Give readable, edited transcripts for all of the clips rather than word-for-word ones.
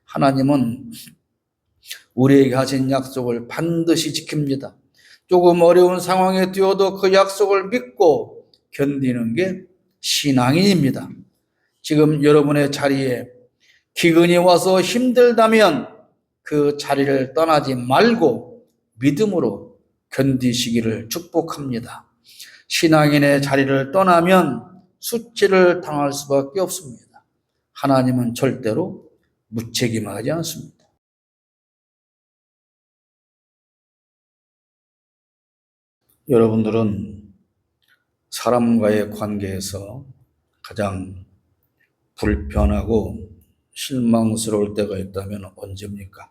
하나님은 우리에게 하신 약속을 반드시 지킵니다. 조금 어려운 상황에 뛰어도 그 약속을 믿고 견디는 게 신앙인입니다. 지금 여러분의 자리에 기근이 와서 힘들다면 그 자리를 떠나지 말고 믿음으로 견디시기를 축복합니다. 신앙인의 자리를 떠나면 수치를 당할 수밖에 없습니다. 하나님은 절대로 무책임하지 않습니다. 여러분들은 사람과의 관계에서 가장 불편하고 실망스러울 때가 있다면 언제입니까?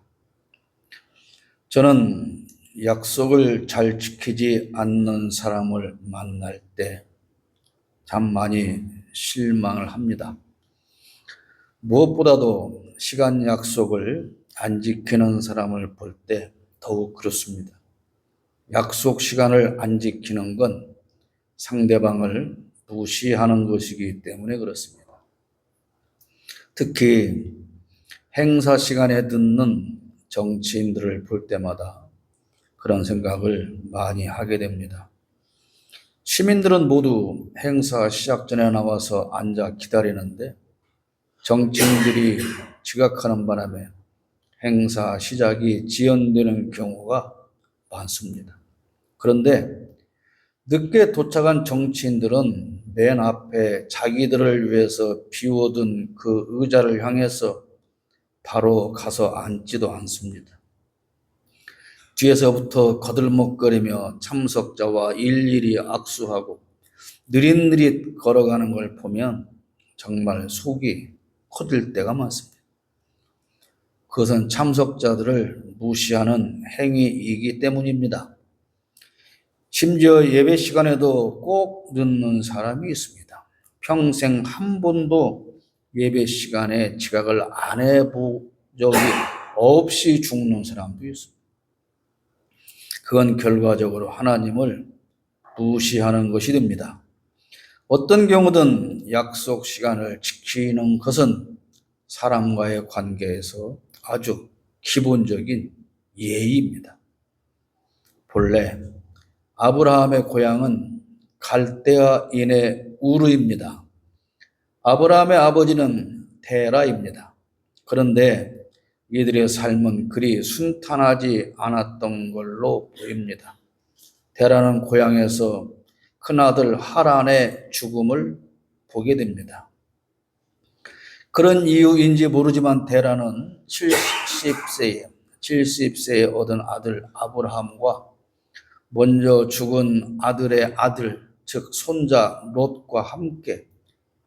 저는 약속을 잘 지키지 않는 사람을 만날 때 참 많이 실망을 합니다. 무엇보다도 시간 약속을 안 지키는 사람을 볼 때 더욱 그렇습니다. 약속 시간을 안 지키는 건 상대방을 무시하는 것이기 때문에 그렇습니다. 특히 행사 시간에 듣는 정치인들을 볼 때마다 그런 생각을 많이 하게 됩니다. 시민들은 모두 행사 시작 전에 나와서 앉아 기다리는데 정치인들이 지각하는 바람에 행사 시작이 지연되는 경우가 많습니다. 그런데 늦게 도착한 정치인들은 맨 앞에 자기들을 위해서 비워둔 그 의자를 향해서 바로 가서 앉지도 않습니다. 뒤에서부터 거들먹거리며 참석자와 일일이 악수하고 느릿느릿 걸어가는 걸 보면 정말 속이 터질 때가 많습니다. 그것은 참석자들을 무시하는 행위이기 때문입니다. 심지어 예배 시간에도 꼭 늦는 사람이 있습니다. 평생 한 번도 예배 시간에 지각을 안 해본 적이 없이 죽는 사람도 있습니다. 그건 결과적으로 하나님을 무시하는 것이 됩니다. 어떤 경우든 약속 시간을 지키는 것은 사람과의 관계에서 아주 기본적인 예의입니다. 본래 아브라함의 고향은 갈대아인의 우르입니다. 아브라함의 아버지는 테라입니다. 그런데 이들의 삶은 그리 순탄하지 않았던 걸로 보입니다. 테라는 고향에서 큰아들 하란의 죽음을 보게 됩니다. 그런 이유인지 모르지만 테라는 70세에 얻은 아들 아브라함과 먼저 죽은 아들의 아들, 즉 손자 롯과 함께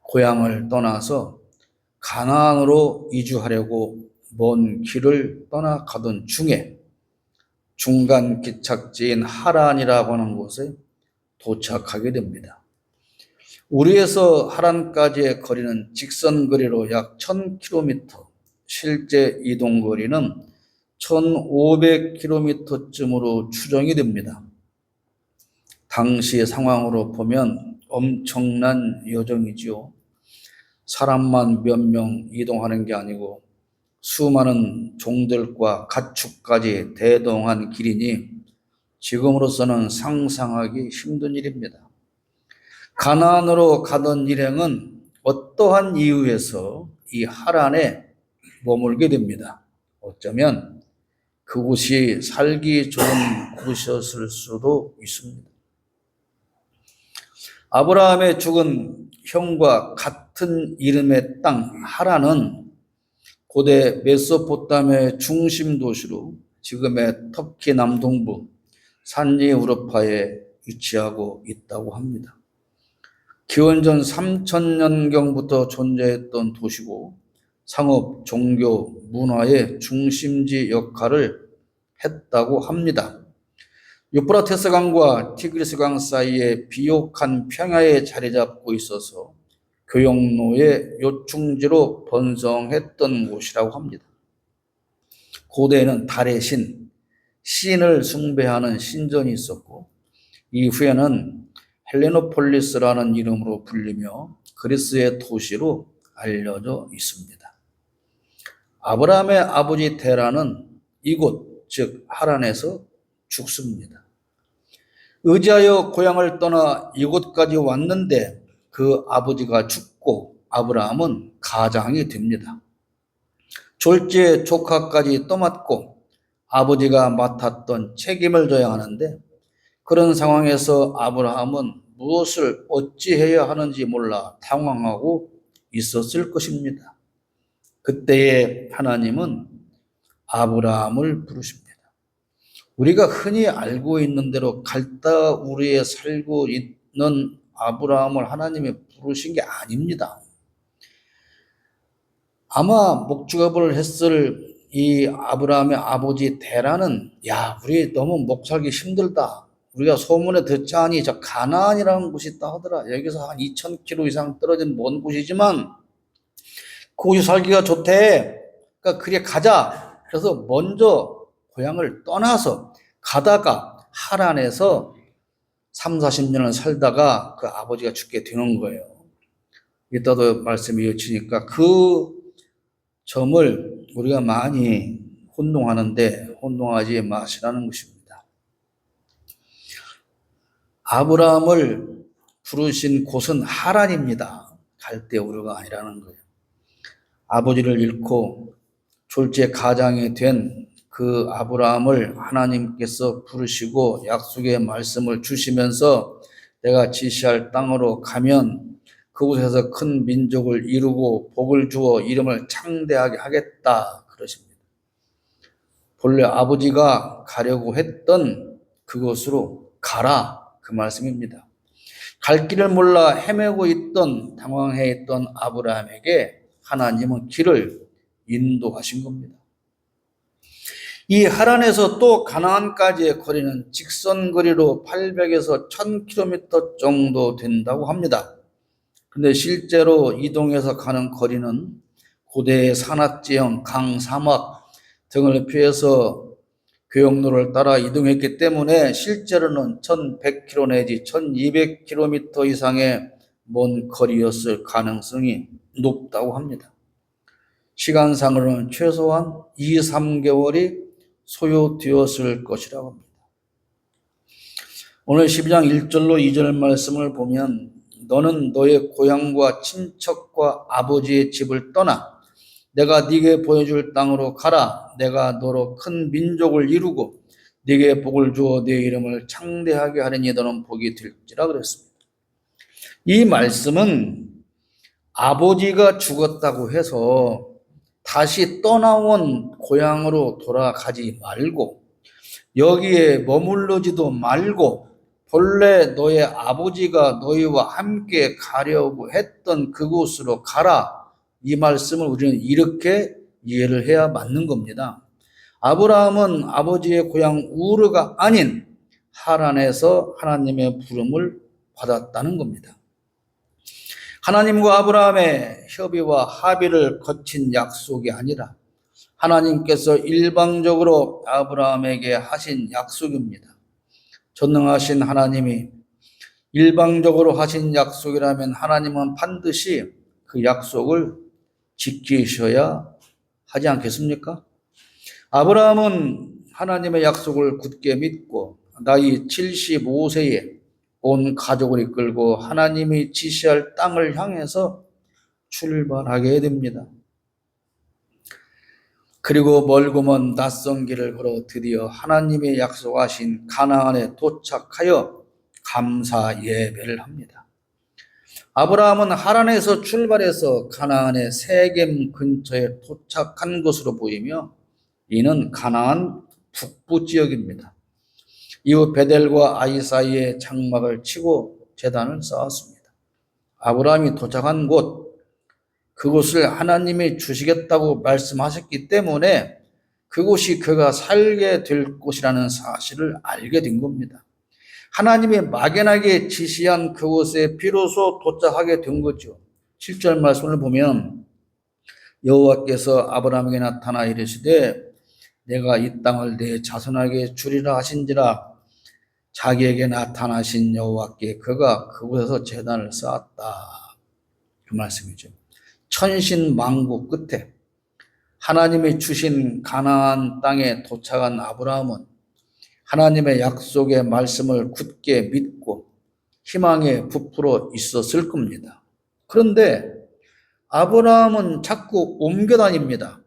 고향을 떠나서 가나안으로 이주하려고 먼 길을 떠나가던 중에 중간 기착지인 하란이라고 하는 곳에 도착하게 됩니다. 우리에서 하란까지의 거리는 직선거리로 약 1000km, 실제 이동거리는 1500km쯤으로 추정이 됩니다. 당시 상황으로 보면 엄청난 여정이지요. 사람만 몇 명 이동하는 게 아니고 수많은 종들과 가축까지 대동한 길이니 지금으로서는 상상하기 힘든 일입니다. 가나안으로 가던 일행은 어떠한 이유에서 이 하란에 머물게 됩니다. 어쩌면 그곳이 살기 좋은 곳이었을 수도 있습니다. 아브라함의 죽은 형과 같은 이름의 땅 하란은 고대 메소포타미아의 중심 도시로 지금의 터키 남동부 산지 우르파에 위치하고 있다고 합니다. 기원전 3000년경부터 존재했던 도시고 상업, 종교, 문화의 중심지 역할을 했다고 합니다. 유프라테스 강과 티그리스 강 사이에 비옥한 평야에 자리 잡고 있어서 교역로의 요충지로 번성했던 곳이라고 합니다. 고대에는 달의 신을 숭배하는 신전이 있었고 이후에는 헬레노폴리스라는 이름으로 불리며 그리스의 도시로 알려져 있습니다. 아브라함의 아버지 데라는 이곳, 즉 하란에서 죽습니다. 의지하여 고향을 떠나 이곳까지 왔는데 그 아버지가 죽고 아브라함은 가장이 됩니다. 졸지에 조카까지 떠맡고 아버지가 맡았던 책임을 져야 하는데 그런 상황에서 아브라함은 무엇을 어찌해야 하는지 몰라 당황하고 있었을 것입니다. 그때에 하나님은 아브라함을 부르십니다. 우리가 흔히 알고 있는 대로 갈다 우리에 살고 있는 아브라함을 하나님이 부르신 게 아닙니다. 아마 목축업을 했을 이 아브라함의 아버지 데라는 우리 너무 목 살기 힘들다. 우리가 소문에 듣자니 저 가나안이라는 곳이 있다 하더라. 여기서 한 2000km 이상 떨어진 먼 곳이지만 거기 살기가 좋대. 그러니까 그래 가자. 그래서 먼저 고향을 떠나서 가다가 하란에서 30-40년을 살다가 그 아버지가 죽게 되는 거예요. 이따도 말씀이 이어지니까 그 점을 우리가 많이 혼동하는데 혼동하지 마시라는 것입니다. 아브라함을 부르신 곳은 하란입니다. 갈대우르가 아니라는 거예요. 아버지를 잃고 졸지에 가장이 된 그 아브라함을 하나님께서 부르시고 약속의 말씀을 주시면서 내가 지시할 땅으로 가면 그곳에서 큰 민족을 이루고 복을 주어 이름을 창대하게 하겠다 그러십니다. 본래 아버지가 가려고 했던 그곳으로 가라 그 말씀입니다. 갈 길을 몰라 헤매고 있던 당황해 있던 아브라함에게 하나님은 길을 인도하신 겁니다. 이 하란에서 또 가나안까지의 거리는 직선 거리로 800에서 1000km 정도 된다고 합니다. 근데 실제로 이동해서 가는 거리는 고대의 산악지형, 강, 사막 등을 피해서 교역로를 따라 이동했기 때문에 실제로는 1100km 내지 1200km 이상의 먼 거리였을 가능성이 높다고 합니다. 시간상으로는 최소한 2-3개월이 소요되었을 것이라고 합니다. 오늘 12장 1절로 2절 말씀을 보면 너는 너의 고향과 친척과 아버지의 집을 떠나 내가 네게 보여줄 땅으로 가라. 내가 너로 큰 민족을 이루고 네게 복을 주어 네 이름을 창대하게 하리니 너는 복이 될지라 그랬습니다. 이 말씀은 아버지가 죽었다고 해서 다시 떠나온 고향으로 돌아가지 말고 여기에 머물르지도 말고 본래 너의 아버지가 너희와 함께 가려고 했던 그곳으로 가라. 이 말씀을 우리는 이렇게 이해를 해야 맞는 겁니다. 아브라함은 아버지의 고향 우르가 아닌 하란에서 하나님의 부름을 받았다는 겁니다. 하나님과 아브라함의 협의와 합의를 거친 약속이 아니라 하나님께서 일방적으로 아브라함에게 하신 약속입니다. 전능하신 하나님이 일방적으로 하신 약속이라면 하나님은 반드시 그 약속을 지키셔야 하지 않겠습니까? 아브라함은 하나님의 약속을 굳게 믿고 나이 75세에 온 가족을 이끌고 하나님이 지시할 땅을 향해서 출발하게 됩니다. 그리고 멀고 먼 낯선 길을 걸어 드디어 하나님의 약속하신 가나안에 도착하여 감사 예배를 합니다. 아브라함은 하란에서 출발해서 가나안의 세겜 근처에 도착한 것으로 보이며 이는 가나안 북부 지역입니다. 이후 베델과 아이 사이에 장막을 치고 제단을 쌓았습니다. 아브라함이 도착한 곳, 그곳을 하나님이 주시겠다고 말씀하셨기 때문에 그곳이 그가 살게 될 곳이라는 사실을 알게 된 겁니다. 하나님이 막연하게 지시한 그곳에 비로소 도착하게 된 거죠. 7절 말씀을 보면 여호와께서 아브라함에게 나타나 이르시되 내가 이 땅을 내 자손에게 주리라 하신지라. 자기에게 나타나신 여호와께 그가 그곳에서 제단을 쌓았다. 그 말씀이죠. 천신만고 끝에 하나님이 주신 가나안 땅에 도착한 아브라함은 하나님의 약속의 말씀을 굳게 믿고 희망에 부풀어 있었을 겁니다. 그런데 아브라함은 자꾸 옮겨 다닙니다.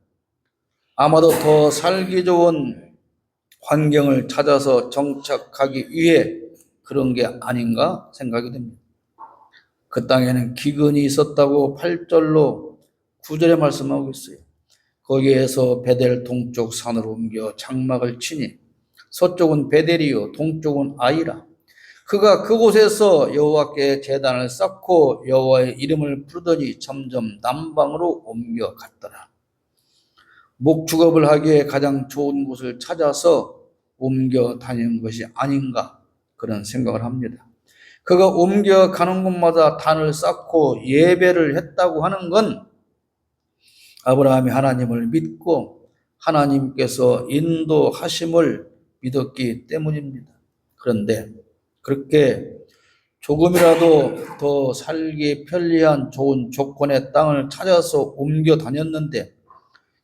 아마도 더 살기 좋은 환경을 찾아서 정착하기 위해 그런 게 아닌가 생각이 됩니다. 그 땅에는 기근이 있었다고 8절로 9절에 말씀하고 있어요. 거기에서 베델 동쪽 산으로 옮겨 장막을 치니 서쪽은 베델이요 동쪽은 아이라. 그가 그곳에서 여호와께 제단을 쌓고 여호와의 이름을 부르더니 점점 남방으로 옮겨갔더라. 목축업을 하기에 가장 좋은 곳을 찾아서 옮겨 다니는 것이 아닌가 그런 생각을 합니다. 그가 옮겨가는 곳마다 단을 쌓고 예배를 했다고 하는 건 아브라함이 하나님을 믿고 하나님께서 인도하심을 믿었기 때문입니다. 그런데 그렇게 조금이라도 더 살기 편리한 좋은 조건의 땅을 찾아서 옮겨 다녔는데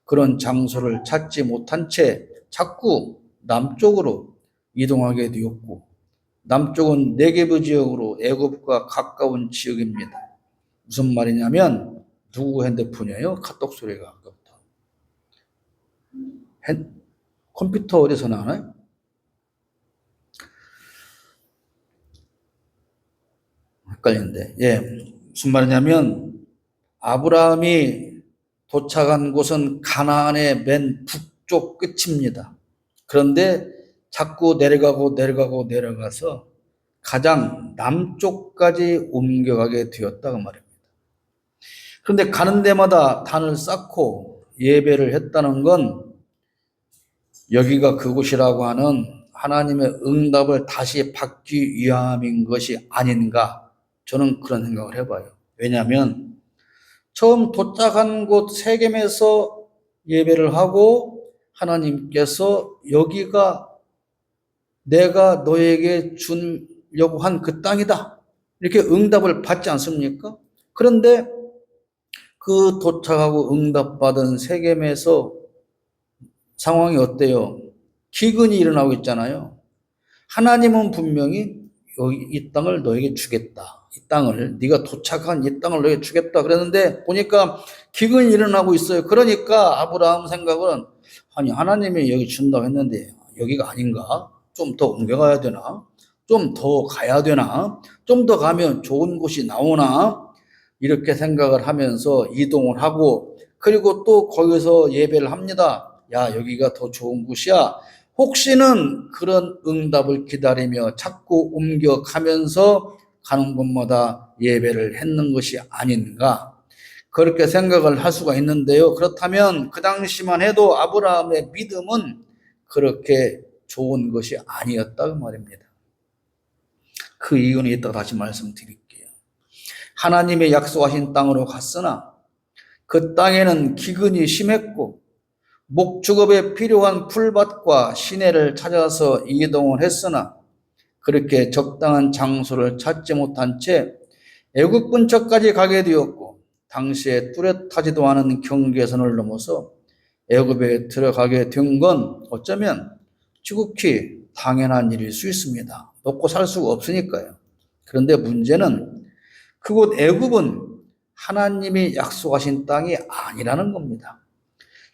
그런 장소를 찾지 못한 채 자꾸 남쪽으로 이동하게 되었고 남쪽은 네게브 지역으로 애굽과 가까운 지역입니다. 무슨 말이냐면 누구 핸드폰이에요? 카톡 소리가 아까부터. 컴퓨터 어디서 나와요? 헷갈리는데. 무슨 말이냐면 아브라함이 도착한 곳은 가나안의 맨 북쪽 끝입니다. 그런데 자꾸 내려가서 가장 남쪽까지 옮겨가게 되었다고 말입니다. 그런데 가는 데마다 단을 쌓고 예배를 했다는 건 여기가 그곳이라고 하는 하나님의 응답을 다시 받기 위함인 것이 아닌가 저는 그런 생각을 해봐요. 왜냐하면 처음 도착한 곳 세겜에서 예배를 하고 하나님께서 여기가 내가 너에게 주려고 한 그 땅이다 이렇게 응답을 받지 않습니까? 그런데 그 도착하고 응답받은 세겜에서 상황이 어때요? 기근이 일어나고 있잖아요. 하나님은 분명히 이 땅을 너에게 주겠다. 이 땅을 네가 도착한 이 땅을 너에게 주겠다 그랬는데 보니까 기근이 일어나고 있어요. 그러니까 아브라함 생각은 아니 하나님이 여기 준다고 했는데 여기가 아닌가? 좀 더 옮겨가야 되나? 좀 더 가야 되나? 좀 더 가면 좋은 곳이 나오나? 이렇게 생각을 하면서 이동을 하고 그리고 또 거기서 예배를 합니다. 야 여기가 더 좋은 곳이야. 혹시는 그런 응답을 기다리며 자꾸 옮겨가면서 가는 곳마다 예배를 했는 것이 아닌가 그렇게 생각을 할 수가 있는데요. 그렇다면 그 당시만 해도 아브라함의 믿음은 그렇게 좋은 것이 아니었다고 말입니다. 그 이유는 이따가 다시 말씀드릴게요. 하나님의 약속하신 땅으로 갔으나 그 땅에는 기근이 심했고 목축업에 필요한 풀밭과 시내를 찾아서 이동을 했으나 그렇게 적당한 장소를 찾지 못한 채 애굽 근처까지 가게 되었고 당시에 뚜렷하지도 않은 경계선을 넘어서 애굽에 들어가게 된 건 어쩌면 지극히 당연한 일일 수 있습니다. 먹고 살 수가 없으니까요. 그런데 문제는 그곳 애굽은 하나님이 약속하신 땅이 아니라는 겁니다.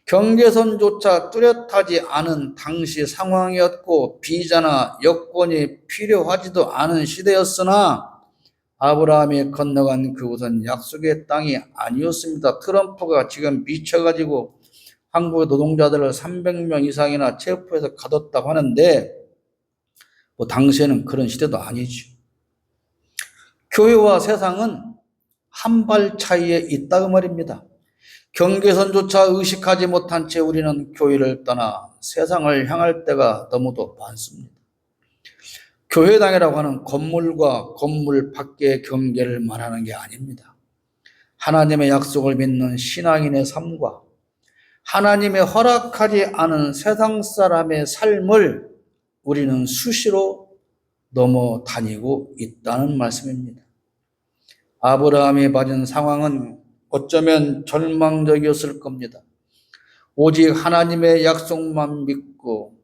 경계선조차 뚜렷하지 않은 당시 상황이었고 비자나 여권이 필요하지도 않은 시대였으나 아브라함이 건너간 그곳은 약속의 땅이 아니었습니다. 트럼프가 지금 미쳐가지고 한국의 노동자들을 300명 이상이나 체포해서 가뒀다고 하는데 당시에는 그런 시대도 아니죠. 교회와 세상은 한 발 차이에 있다고 말입니다. 경계선조차 의식하지 못한 채 우리는 교회를 떠나 세상을 향할 때가 너무도 많습니다. 교회당이라고 하는 건물과 건물 밖의 경계를 말하는 게 아닙니다. 하나님의 약속을 믿는 신앙인의 삶과 하나님의 허락하지 않은 세상 사람의 삶을 우리는 수시로 넘어다니고 있다는 말씀입니다. 아브라함이 받은 상황은 어쩌면 절망적이었을 겁니다. 오직 하나님의 약속만 믿고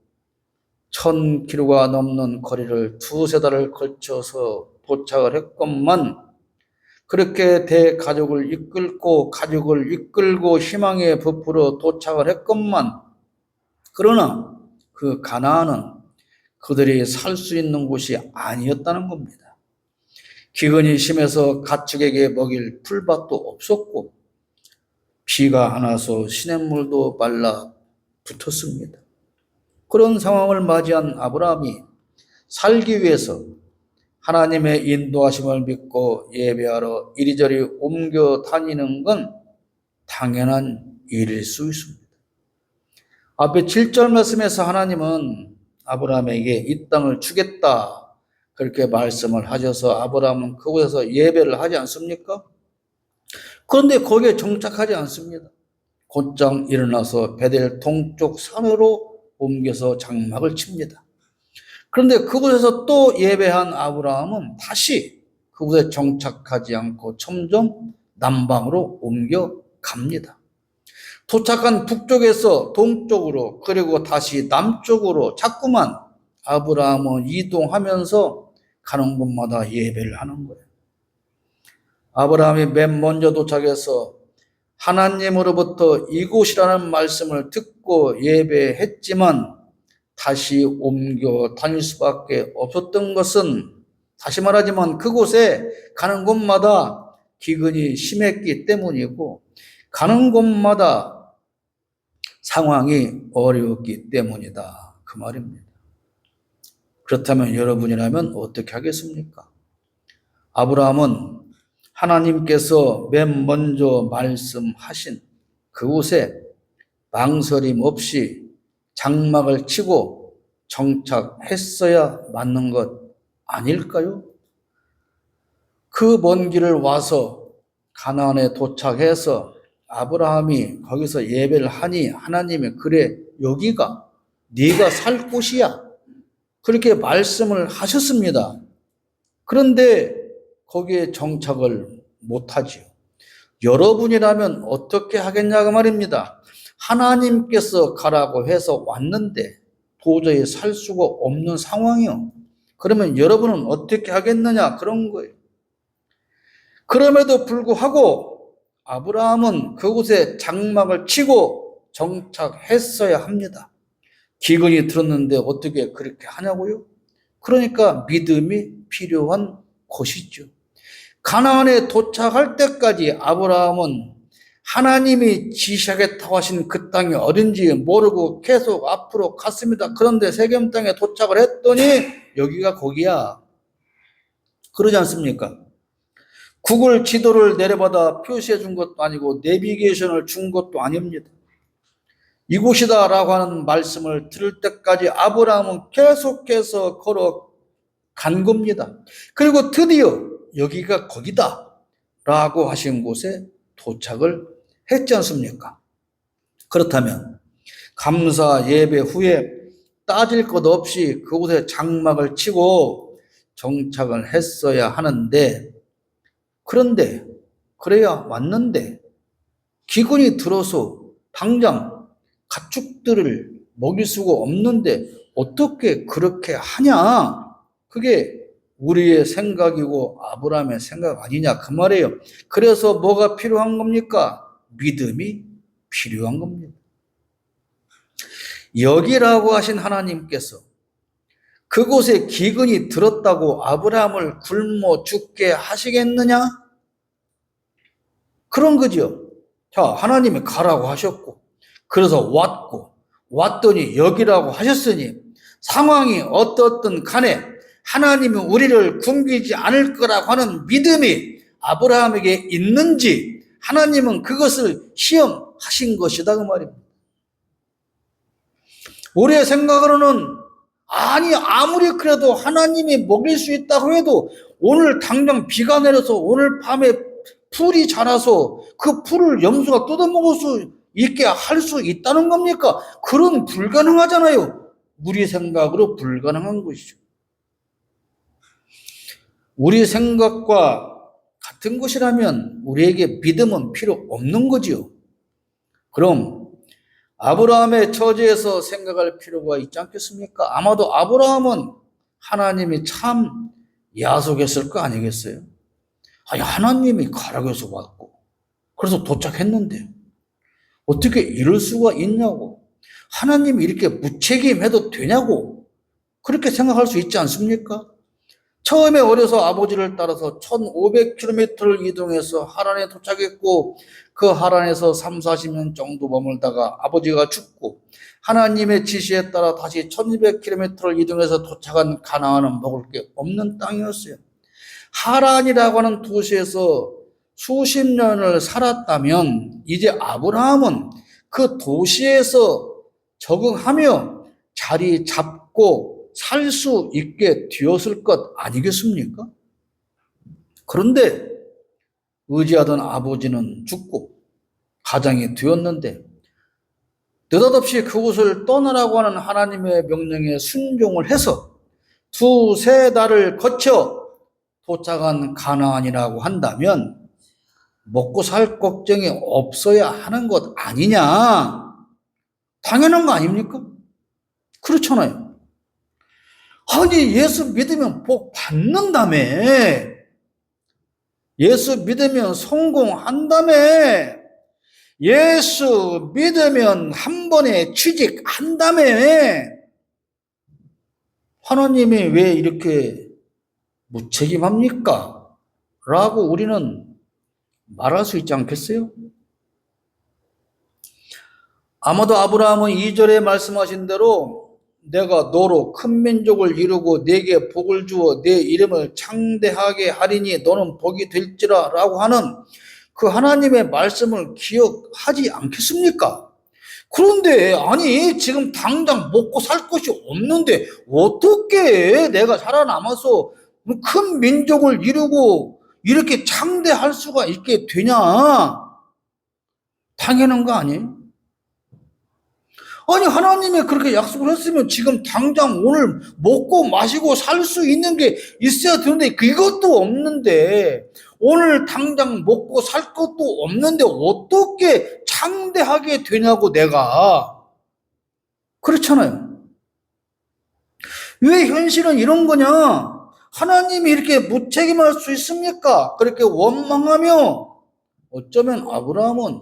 1000km가 넘는 거리를 두세 달을 걸쳐서 도착을 했건만, 그렇게 대가족을 이끌고 가족을 이끌고 희망의 부풀어 도착을 했건만, 그러나 그 가나안은 그들이 살 수 있는 곳이 아니었다는 겁니다. 기근이 심해서 가축에게 먹일 풀밭도 없었고 비가 안 와서 시냇물도 말라 붙었습니다. 그런 상황을 맞이한 아브라함이 살기 위해서 하나님의 인도하심을 믿고 예배하러 이리저리 옮겨 다니는 건 당연한 일일 수 있습니다. 앞에 7절 말씀에서 하나님은 아브라함에게 이 땅을 주겠다 그렇게 말씀을 하셔서 아브라함은 그곳에서 예배를 하지 않습니까? 그런데 거기에 정착하지 않습니다. 곧장 일어나서 베델 동쪽 산으로 옮겨서 장막을 칩니다. 그런데 그곳에서 또 예배한 아브라함은 다시 그곳에 정착하지 않고 점점 남방으로 옮겨갑니다. 도착한 북쪽에서 동쪽으로 그리고 다시 남쪽으로 자꾸만 아브라함은 이동하면서 가는 곳마다 예배를 하는 거예요. 아브라함이 맨 먼저 도착해서 하나님으로부터 이곳이라는 말씀을 듣고 예배했지만 다시 옮겨 다닐 수밖에 없었던 것은, 다시 말하지만 그곳에 가는 곳마다 기근이 심했기 때문이고 가는 곳마다 상황이 어려웠기 때문이다, 그 말입니다. 그렇다면 여러분이라면 어떻게 하겠습니까? 아브라함은 하나님께서 맨 먼저 말씀하신 그곳에 망설임 없이 장막을 치고 정착했어야 맞는 것 아닐까요? 그 먼 길을 와서 가나안에 도착해서 아브라함이 거기서 예배를 하니 하나님이 그래 여기가 네가 살 곳이야 그렇게 말씀을 하셨습니다. 그런데 거기에 정착을 못하지요. 여러분이라면 어떻게 하겠냐고 말입니다. 하나님께서 가라고 해서 왔는데 도저히 살 수가 없는 상황이요. 그러면 여러분은 어떻게 하겠느냐 그런 거예요. 그럼에도 불구하고 아브라함은 그곳에 장막을 치고 정착했어야 합니다. 기근이 들었는데 어떻게 그렇게 하냐고요? 그러니까 믿음이 필요한 곳이죠. 가나안에 도착할 때까지 아브라함은 하나님이 지시하겠다고 하신 그 땅이 어딘지 모르고 계속 앞으로 갔습니다. 그런데 세겜 땅에 도착을 했더니 여기가 거기야. 그러지 않습니까? 구글 지도를 내려받아 표시해 준 것도 아니고 내비게이션을 준 것도 아닙니다. 이곳이다 라고 하는 말씀을 들을 때까지 아브라함은 계속해서 걸어간 겁니다. 그리고 드디어 여기가 거기다 라고 하신 곳에 도착을 했지 않습니까? 그렇다면 감사 예배 후에 따질 것 없이 그곳에 장막을 치고 정착을 했어야 하는데, 그런데 그래야 왔는데 기근이 들어서 당장 가축들을 먹일 수가 없는데 어떻게 그렇게 하냐? 그게 우리의 생각이고 아브라함의 생각 아니냐 그 말이에요. 그래서 뭐가 필요한 겁니까? 믿음이 필요한 겁니다. 여기라고 하신 하나님께서 그곳에 기근이 들었다고 아브라함을 굶어 죽게 하시겠느냐? 그런 거죠. 자, 하나님이 가라고 하셨고 그래서 왔더니 여기라고 하셨으니 상황이 어떻든 간에 하나님은 우리를 굶기지 않을 거라고 하는 믿음이 아브라함에게 있는지 하나님은 그것을 시험하신 것이다 그 말입니다. 우리의 생각으로는 아니 아무리 그래도 하나님이 먹일 수 있다고 해도 오늘 당장 비가 내려서 오늘 밤에 풀이 자라서 그 풀을 염소가 뜯어먹을 수 있게 할 수 있다는 겁니까? 그런 불가능하잖아요. 우리 생각으로 불가능한 것이죠. 우리 생각과 같은 것이라면 우리에게 믿음은 필요 없는 거지요. 그럼 아브라함의 처지에서 생각할 필요가 있지 않겠습니까? 아마도 아브라함은 하나님이 참 야속했을 거 아니겠어요? 아니, 하나님이 가라고 해서 왔고, 그래서 도착했는데, 어떻게 이럴 수가 있냐고. 하나님이 이렇게 무책임해도 되냐고. 그렇게 생각할 수 있지 않습니까? 처음에 어려서 아버지를 따라서 1500km를 이동해서 하란에 도착했고, 그 하란에서 3, 40년 정도 머물다가 아버지가 죽고, 하나님의 지시에 따라 다시 1200km를 이동해서 도착한 가나안은 먹을 게 없는 땅이었어요. 하란이라고 하는 도시에서 수십 년을 살았다면 이제 아브라함은 그 도시에서 적응하며 자리 잡고 살 수 있게 되었을 것 아니겠습니까? 그런데 의지하던 아버지는 죽고 가장이 되었는데 느닷없이 그곳을 떠나라고 하는 하나님의 명령에 순종을 해서 두세 달을 거쳐 도착한 가나안이라고 한다면 먹고 살 걱정이 없어야 하는 것 아니냐? 당연한 거 아닙니까? 그렇잖아요. 아니, 예수 믿으면 복 받는다며. 예수 믿으면 성공한다며. 예수 믿으면 한 번에 취직한다며. 하나님이 왜 이렇게 무책임합니까? 라고 우리는 말할 수 있지 않겠어요? 아마도 아브라함은 2절에 말씀하신 대로 내가 너로 큰 민족을 이루고 네게 복을 주어 네 이름을 창대하게 하리니 너는 복이 될지라 라고 하는 그 하나님의 말씀을 기억하지 않겠습니까? 그런데 아니 지금 당장 먹고 살 것이 없는데 어떻게 내가 살아남아서 큰 민족을 이루고 이렇게 창대할 수가 있게 되냐? 당연한 거 아니에요? 아니 하나님이 그렇게 약속을 했으면 지금 당장 오늘 먹고 마시고 살 수 있는 게 있어야 되는데 그것도 없는데 오늘 당장 먹고 살 것도 없는데 어떻게 창대하게 되냐고 내가. 그렇잖아요. 왜 현실은 이런 거냐? 하나님이 이렇게 무책임할 수 있습니까? 그렇게 원망하며 어쩌면 아브라함은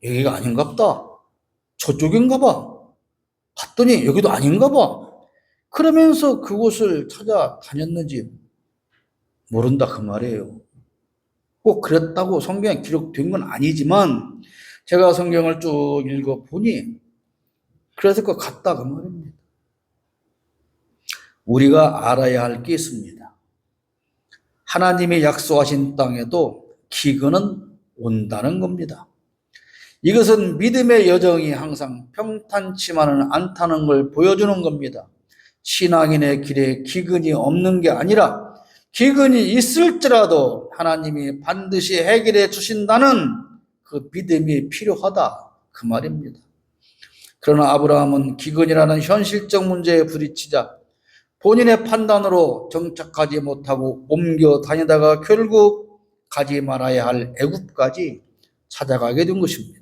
여기가 아닌갑다. 저쪽인가 봐. 갔더니 여기도 아닌가 봐. 그러면서 그곳을 찾아다녔는지 모른다 그 말이에요. 꼭 그랬다고 성경에 기록된 건 아니지만 제가 성경을 쭉 읽어보니 그랬을 것 같다 그 말입니다. 우리가 알아야 할 게 있습니다. 하나님이 약속하신 땅에도 기근은 온다는 겁니다. 이것은 믿음의 여정이 항상 평탄치만은 않다는 걸 보여주는 겁니다. 신앙인의 길에 기근이 없는 게 아니라 기근이 있을지라도 하나님이 반드시 해결해 주신다는 그 믿음이 필요하다 그 말입니다. 그러나 아브라함은 기근이라는 현실적 문제에 부딪히자 본인의 판단으로 정착하지 못하고 옮겨 다니다가 결국 가지 말아야 할 애굽까지 찾아가게 된 것입니다.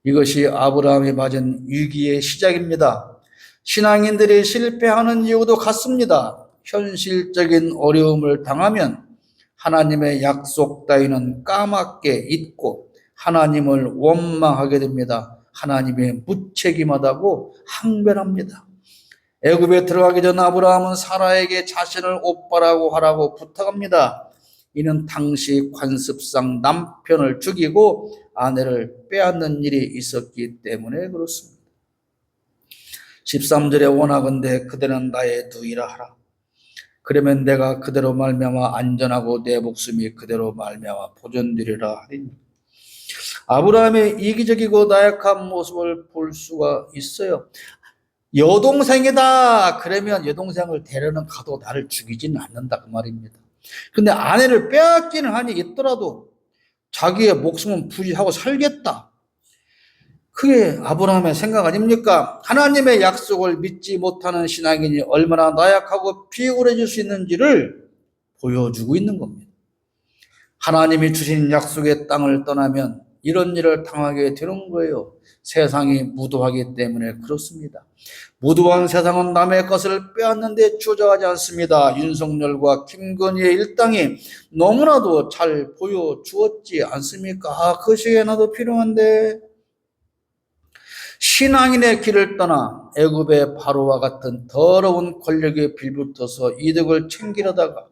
이것이 아브라함이 맞은 위기의 시작입니다. 신앙인들이 실패하는 이유도 같습니다. 현실적인 어려움을 당하면 하나님의 약속 따위는 까맣게 잊고 하나님을 원망하게 됩니다. 하나님의 무책임하다고 항변합니다. 애굽에 들어가기 전 아브라함은 사라에게 자신을 오빠라고 하라고 부탁합니다. 이는 당시 관습상 남편을 죽이고 아내를 빼앗는 일이 있었기 때문에 그렇습니다. 13절에 원하건대 그대는 나의 누이라 하라. 그러면 내가 그대로 말미암아 안전하고 내 목숨이 그대로 말미암아 보존되리라 하리니. 아브라함의 이기적이고 나약한 모습을 볼 수가 있어요. 여동생이다 그러면 여동생을 데려는 가도 나를 죽이지는 않는다 그 말입니다. 근데 아내를 빼앗기는 한이 있더라도 자기의 목숨은 부지하고 살겠다. 그게 아브라함의 생각 아닙니까? 하나님의 약속을 믿지 못하는 신앙인이 얼마나 나약하고 비굴해질 수 있는지를 보여주고 있는 겁니다. 하나님이 주신 약속의 땅을 떠나면 이런 일을 당하게 되는 거예요. 세상이 무도하기 때문에 그렇습니다. 무도한 세상은 남의 것을 빼앗는데 주저하지 않습니다. 윤석열과 김건희의 일당이 너무나도 잘 보여주었지 않습니까? 그 시기에 나도 필요한데. 신앙인의 길을 떠나 애굽의 바로와 같은 더러운 권력에 빌붙어서 이득을 챙기려다가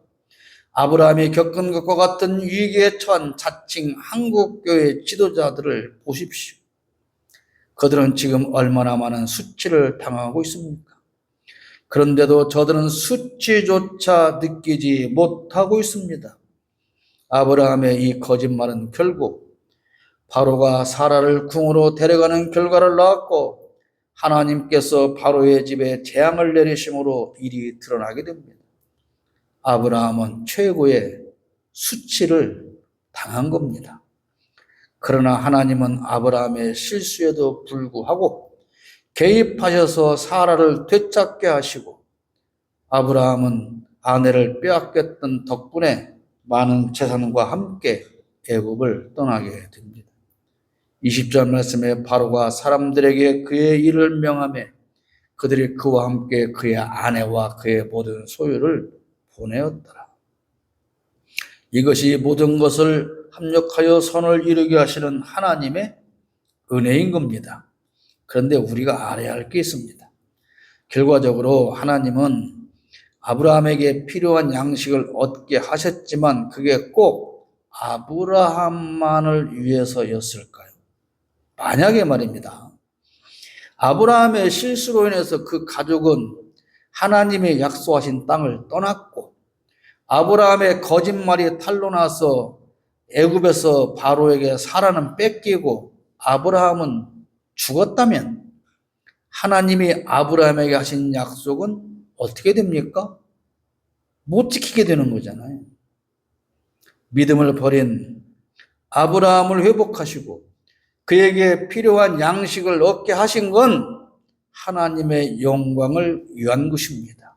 아브라함이 겪은 것과 같은 위기에 처한 자칭 한국교회 지도자들을 보십시오. 그들은 지금 얼마나 많은 수치를 당하고 있습니까? 그런데도 저들은 수치조차 느끼지 못하고 있습니다. 아브라함의 이 거짓말은 결국 바로가 사라를 궁으로 데려가는 결과를 낳았고 하나님께서 바로의 집에 재앙을 내리심으로 일이 드러나게 됩니다. 아브라함은 최고의 수치를 당한 겁니다. 그러나 하나님은 아브라함의 실수에도 불구하고 개입하셔서 사라를 되찾게 하시고 아브라함은 아내를 빼앗겼던 덕분에 많은 재산과 함께 애굽을 떠나게 됩니다. 20절 말씀에 바로가 사람들에게 그의 일을 명하며 그들이 그와 함께 그의 아내와 그의 모든 소유를 보내었더라. 이것이 모든 것을 합력하여 선을 이루게 하시는 하나님의 은혜인 겁니다. 그런데 우리가 알아야 할 게 있습니다. 결과적으로 하나님은 아브라함에게 필요한 양식을 얻게 하셨지만 그게 꼭 아브라함만을 위해서였을까요? 만약에 말입니다. 아브라함의 실수로 인해서 그 가족은 하나님의 약속하신 땅을 떠났고 아브라함의 거짓말이 탄로나서 애굽에서 바로에게 사라는 뺏기고 아브라함은 죽었다면 하나님이 아브라함에게 하신 약속은 어떻게 됩니까? 못 지키게 되는 거잖아요. 믿음을 버린 아브라함을 회복하시고 그에게 필요한 양식을 얻게 하신 건 하나님의 영광을 위한 것입니다.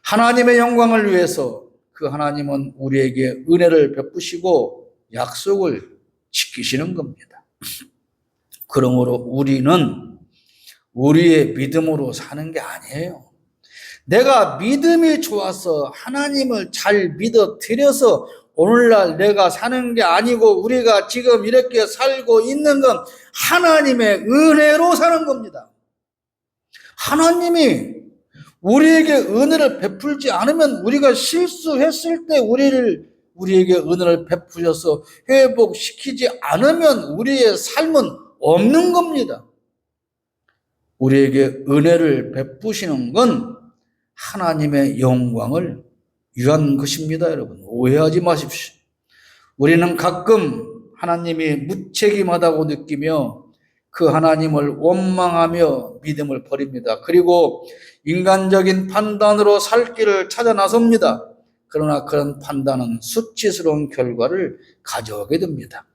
하나님의 영광을 위해서 그 하나님은 우리에게 은혜를 베푸시고 약속을 지키시는 겁니다. 그러므로 우리는 우리의 믿음으로 사는 게 아니에요. 내가 믿음이 좋아서 하나님을 잘 믿어드려서 오늘날 내가 사는 게 아니고 우리가 지금 이렇게 살고 있는 건 하나님의 은혜로 사는 겁니다. 하나님이 우리에게 은혜를 베풀지 않으면 우리가 실수했을 때 우리에게 은혜를 베푸셔서 회복시키지 않으면 우리의 삶은 없는 겁니다. 우리에게 은혜를 베푸시는 건 하나님의 영광을 위한 것입니다, 여러분. 오해하지 마십시오. 우리는 가끔 하나님이 무책임하다고 느끼며 그 하나님을 원망하며 믿음을 버립니다. 그리고 인간적인 판단으로 살 길을 찾아 나섭니다. 그러나 그런 판단은 수치스러운 결과를 가져오게 됩니다.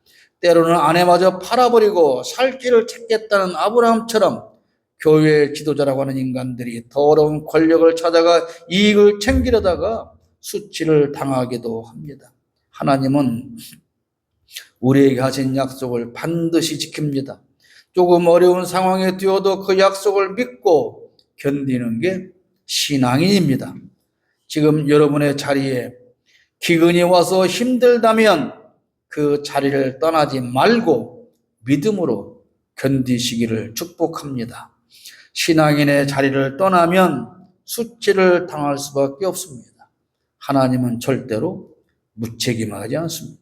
때로는 아내마저 팔아버리고 살 길을 찾겠다는 아브라함처럼 교회의 지도자라고 하는 인간들이 더러운 권력을 찾아가 이익을 챙기려다가 수치를 당하기도 합니다. 하나님은 우리에게 하신 약속을 반드시 지킵니다. 조금 어려운 상황에 뛰어도 그 약속을 믿고 견디는 게 신앙인입니다. 지금 여러분의 자리에 기근이 와서 힘들다면 그 자리를 떠나지 말고 믿음으로 견디시기를 축복합니다. 신앙인의 자리를 떠나면 수치를 당할 수밖에 없습니다. 하나님은 절대로 무책임하지 않습니다.